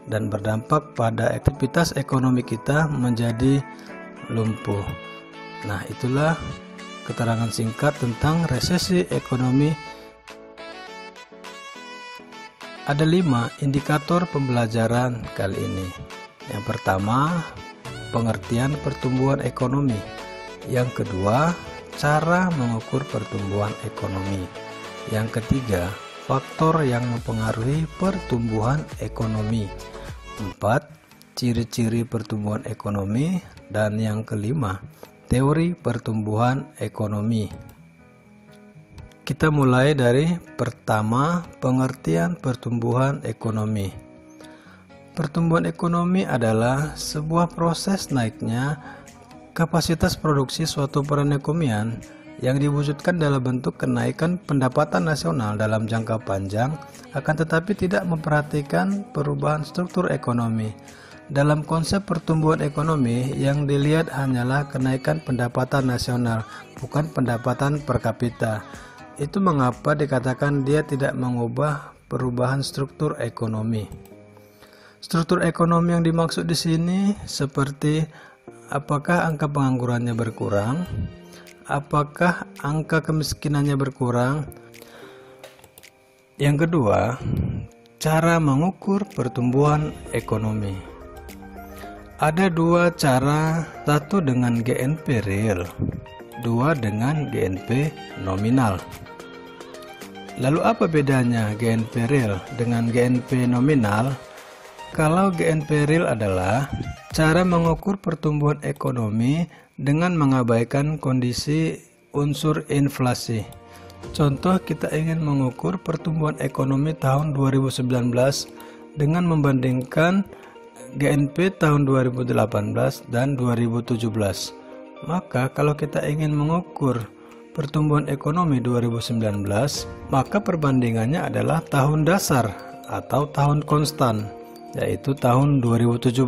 dan berdampak pada aktivitas ekonomi kita menjadi lumpuh. Nah, itulah keterangan singkat tentang resesi ekonomi. Ada 5 indikator pembelajaran kali ini. Yang pertama, pengertian pertumbuhan ekonomi. Yang kedua, cara mengukur pertumbuhan ekonomi. Yang ketiga, faktor yang mempengaruhi pertumbuhan ekonomi. 4. Ciri-ciri pertumbuhan ekonomi. Dan yang kelima, teori pertumbuhan ekonomi. Kita mulai dari pertama, pengertian pertumbuhan ekonomi. Pertumbuhan ekonomi adalah sebuah proses naiknya kapasitas produksi suatu perekonomian yang diwujudkan dalam bentuk kenaikan pendapatan nasional dalam jangka panjang, akan tetapi tidak memperhatikan perubahan struktur ekonomi. Dalam konsep pertumbuhan ekonomi, yang dilihat hanyalah kenaikan pendapatan nasional, bukan pendapatan per kapita. Itu mengapa dikatakan dia tidak mengubah perubahan struktur ekonomi. Struktur ekonomi yang dimaksud di sini seperti apakah angka penganggurannya berkurang, apakah angka kemiskinannya berkurang. Yang kedua, cara mengukur pertumbuhan ekonomi. Ada 2 cara, satu dengan GNP real, 2 dengan GNP nominal. Lalu apa bedanya GNP real dengan GNP nominal? Kalau GNP real adalah cara mengukur pertumbuhan ekonomi dengan mengabaikan kondisi unsur inflasi. Contoh, kita ingin mengukur pertumbuhan ekonomi tahun 2019 dengan membandingkan GNP tahun 2018 dan 2017. Maka kalau kita ingin mengukur pertumbuhan ekonomi 2019, maka perbandingannya adalah tahun dasar atau tahun konstan, yaitu tahun 2017.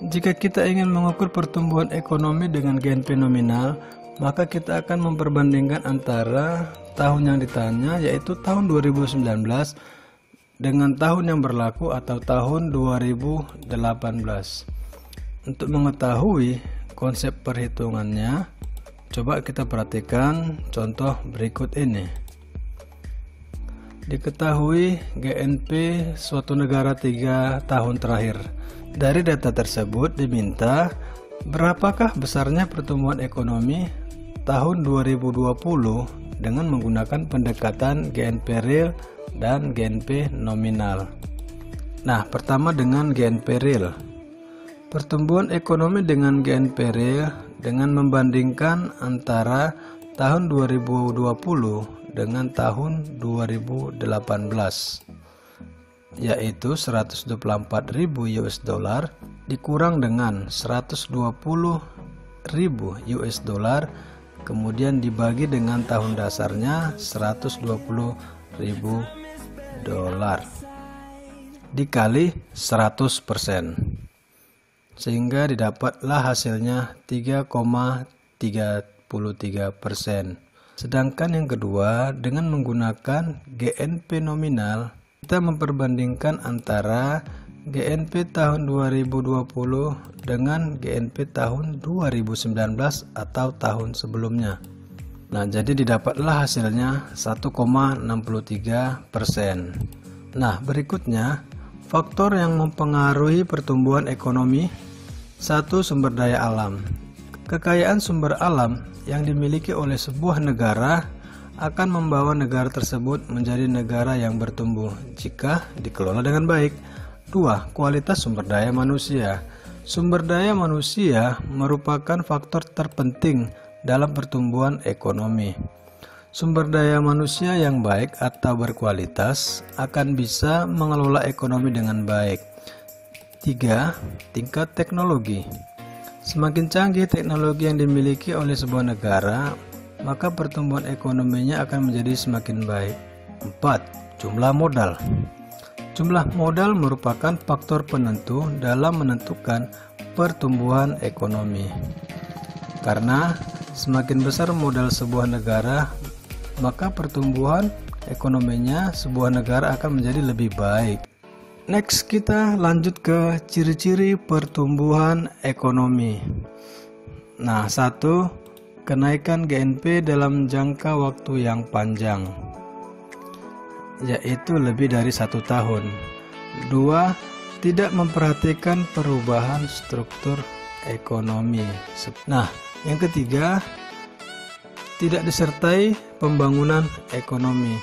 Jika kita ingin mengukur pertumbuhan ekonomi dengan GNP nominal, maka kita akan memperbandingkan antara tahun yang ditanya, yaitu tahun 2019, dengan tahun yang berlaku atau tahun 2018. Untuk mengetahui konsep perhitungannya, coba kita perhatikan contoh berikut ini. Diketahui GNP suatu negara 3 tahun terakhir. Dari data tersebut diminta berapakah besarnya pertumbuhan ekonomi tahun 2020 dengan menggunakan pendekatan GNP real dan GNP nominal. Nah, pertama dengan GNP real. Pertumbuhan ekonomi dengan GNP real dengan membandingkan antara tahun 2020 dengan tahun 2018, yaitu 124.000 US dollar dikurang dengan 120.000 US dollar, kemudian dibagi dengan tahun dasarnya 120.000 dolar dikali 100%, sehingga didapatlah hasilnya 3,33%. Sedangkan yang kedua, dengan menggunakan GNP nominal, kita memperbandingkan antara GNP tahun 2020 dengan GNP tahun 2019 atau tahun sebelumnya. Nah, jadi didapatlah hasilnya 1,63%. Nah, berikutnya, faktor yang mempengaruhi pertumbuhan ekonomi. 1. Sumber daya alam. Kekayaan sumber alam yang dimiliki oleh sebuah negara akan membawa negara tersebut menjadi negara yang bertumbuh jika dikelola dengan baik. 2. Kualitas sumber daya manusia. Sumber daya manusia merupakan faktor terpenting dalam pertumbuhan ekonomi. Sumber daya manusia yang baik atau berkualitas akan bisa mengelola ekonomi dengan baik. 3. Tingkat teknologi. Semakin canggih teknologi yang dimiliki oleh sebuah negara, maka pertumbuhan ekonominya akan menjadi semakin baik. 4. Jumlah modal. Jumlah modal merupakan faktor penentu dalam menentukan pertumbuhan ekonomi. Karena semakin besar modal sebuah negara, maka pertumbuhan ekonominya sebuah negara akan menjadi lebih baik. Next, kita lanjut ke ciri-ciri pertumbuhan ekonomi. Nah, 1. Kenaikan GNP dalam jangka waktu yang panjang, yaitu lebih dari 1 tahun. 2. Tidak memperhatikan perubahan struktur ekonomi. Nah, yang ketiga, tidak disertai pembangunan ekonomi.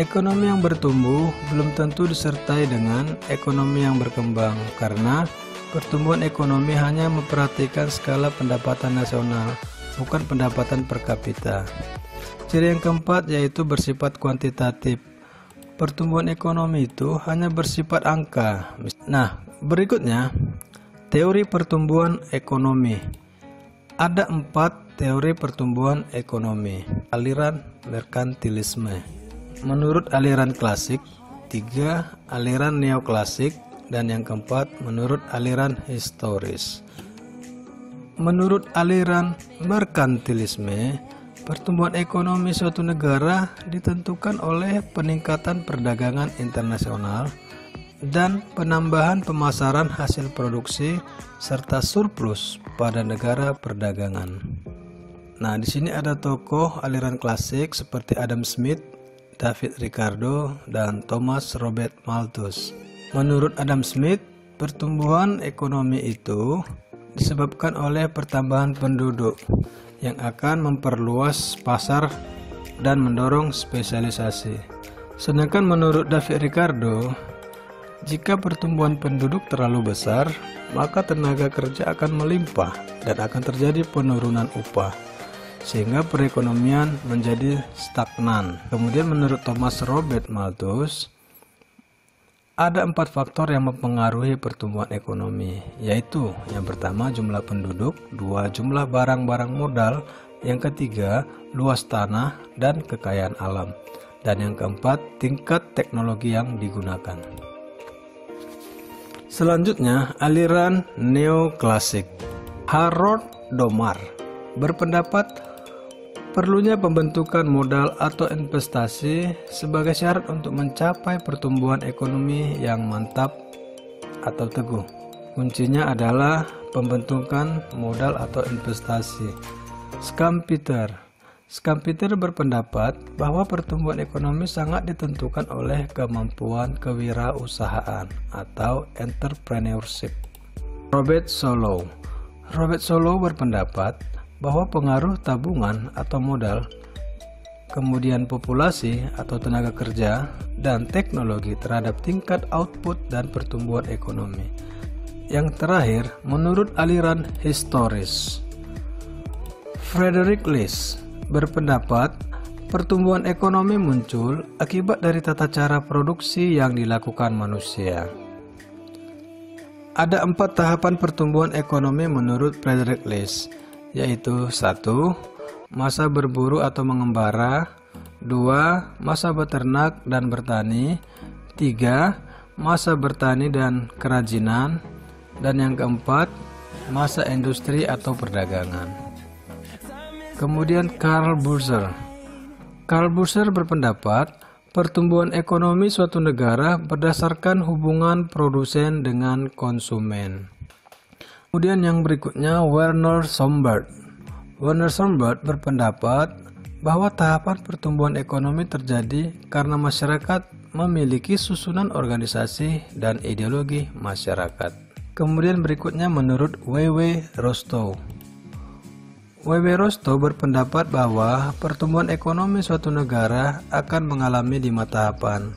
Ekonomi yang bertumbuh belum tentu disertai dengan ekonomi yang berkembang, karena pertumbuhan ekonomi hanya memperhatikan skala pendapatan nasional, bukan pendapatan per kapita. Ciri yang keempat yaitu bersifat kuantitatif. Pertumbuhan ekonomi itu hanya bersifat angka. Nah, berikutnya teori pertumbuhan ekonomi. Ada 4 teori pertumbuhan ekonomi. Aliran merkantilisme. Menurut aliran klasik, 3 aliran neoklasik, dan yang keempat menurut aliran historis. Menurut aliran merkantilisme, pertumbuhan ekonomi suatu negara ditentukan oleh peningkatan perdagangan internasional dan penambahan pemasaran hasil produksi serta surplus pada negara perdagangan. Nah, di sini ada tokoh aliran klasik seperti Adam Smith, David Ricardo, dan Thomas Robert Malthus. Menurut Adam Smith, pertumbuhan ekonomi itu disebabkan oleh pertambahan penduduk yang akan memperluas pasar dan mendorong spesialisasi. Sedangkan menurut David Ricardo, jika pertumbuhan penduduk terlalu besar, maka tenaga kerja akan melimpah dan akan terjadi penurunan upah, sehingga perekonomian menjadi stagnan. Kemudian menurut Thomas Robert Malthus, ada 4 faktor yang mempengaruhi pertumbuhan ekonomi, yaitu yang pertama jumlah penduduk, 2 jumlah barang-barang modal, yang ketiga luas tanah dan kekayaan alam, dan yang keempat tingkat teknologi yang digunakan. Selanjutnya, aliran neoklasik. Harold Domar berpendapat perlunya pembentukan modal atau investasi sebagai syarat untuk mencapai pertumbuhan ekonomi yang mantap atau teguh. Kuncinya adalah pembentukan modal atau investasi. Schumpeter berpendapat bahwa pertumbuhan ekonomi sangat ditentukan oleh kemampuan kewirausahaan atau entrepreneurship. Robert Solow berpendapat bahwa pengaruh tabungan atau modal, kemudian populasi atau tenaga kerja, dan teknologi terhadap tingkat output dan pertumbuhan ekonomi. Yang terakhir, menurut aliran historis, Frederick List berpendapat pertumbuhan ekonomi muncul akibat dari tata cara produksi yang dilakukan manusia. Ada 4 tahapan pertumbuhan ekonomi menurut Frederick List, yaitu 1. Masa berburu atau mengembara, 2. Masa beternak dan bertani, 3. Masa bertani dan kerajinan, dan yang keempat, masa industri atau perdagangan. Kemudian Karl Busser berpendapat pertumbuhan ekonomi suatu negara berdasarkan hubungan produsen dengan konsumen. Kemudian yang berikutnya Werner Sombart berpendapat bahwa tahapan pertumbuhan ekonomi terjadi karena masyarakat memiliki susunan organisasi dan ideologi masyarakat. Kemudian berikutnya menurut W.W. Rostow W.W. Rostow berpendapat bahwa pertumbuhan ekonomi suatu negara akan mengalami 5 tahapan.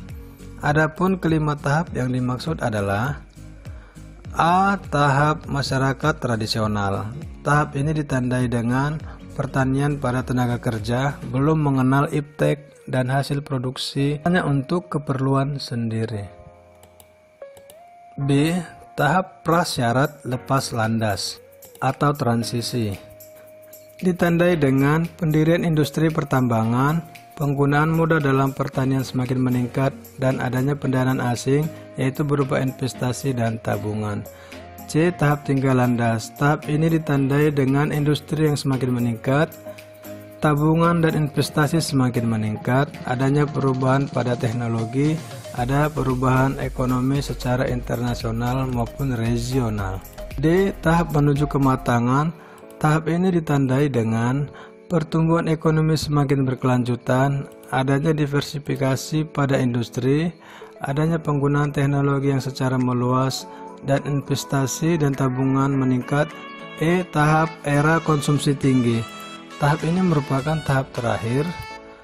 Adapun kelima tahap yang dimaksud adalah A. Tahap masyarakat tradisional. Tahap ini ditandai dengan pertanian pada tenaga kerja belum mengenal iptek dan hasil produksi hanya untuk keperluan sendiri. B. Tahap prasyarat lepas landas atau transisi. Ditandai dengan pendirian industri pertambangan, penggunaan modal dalam pertanian semakin meningkat, dan adanya pendanaan asing yaitu berupa investasi dan tabungan. C. Tahap tinggal landas. Tahap ini ditandai dengan industri yang semakin meningkat, tabungan dan investasi semakin meningkat, adanya perubahan pada teknologi, ada perubahan ekonomi secara internasional maupun regional. D. Tahap menuju kematangan. Tahap ini ditandai dengan pertumbuhan ekonomi semakin berkelanjutan, adanya diversifikasi pada industri, adanya penggunaan teknologi yang secara meluas, dan investasi dan tabungan meningkat. E. Tahap era konsumsi tinggi. Tahap ini merupakan tahap terakhir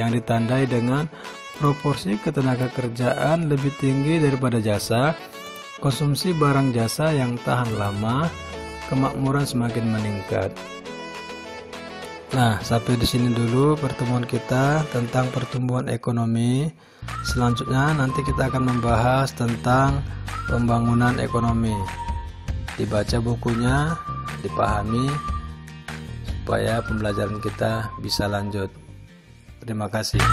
yang ditandai dengan proporsi ketenaga kerjaan lebih tinggi daripada jasa, konsumsi barang jasa yang tahan lama, kemakmuran semakin meningkat. Nah, sampai di sini dulu pertemuan kita tentang pertumbuhan ekonomi. Selanjutnya nanti kita akan membahas tentang pembangunan ekonomi. Dibaca bukunya, dipahami supaya pembelajaran kita bisa lanjut. Terima kasih.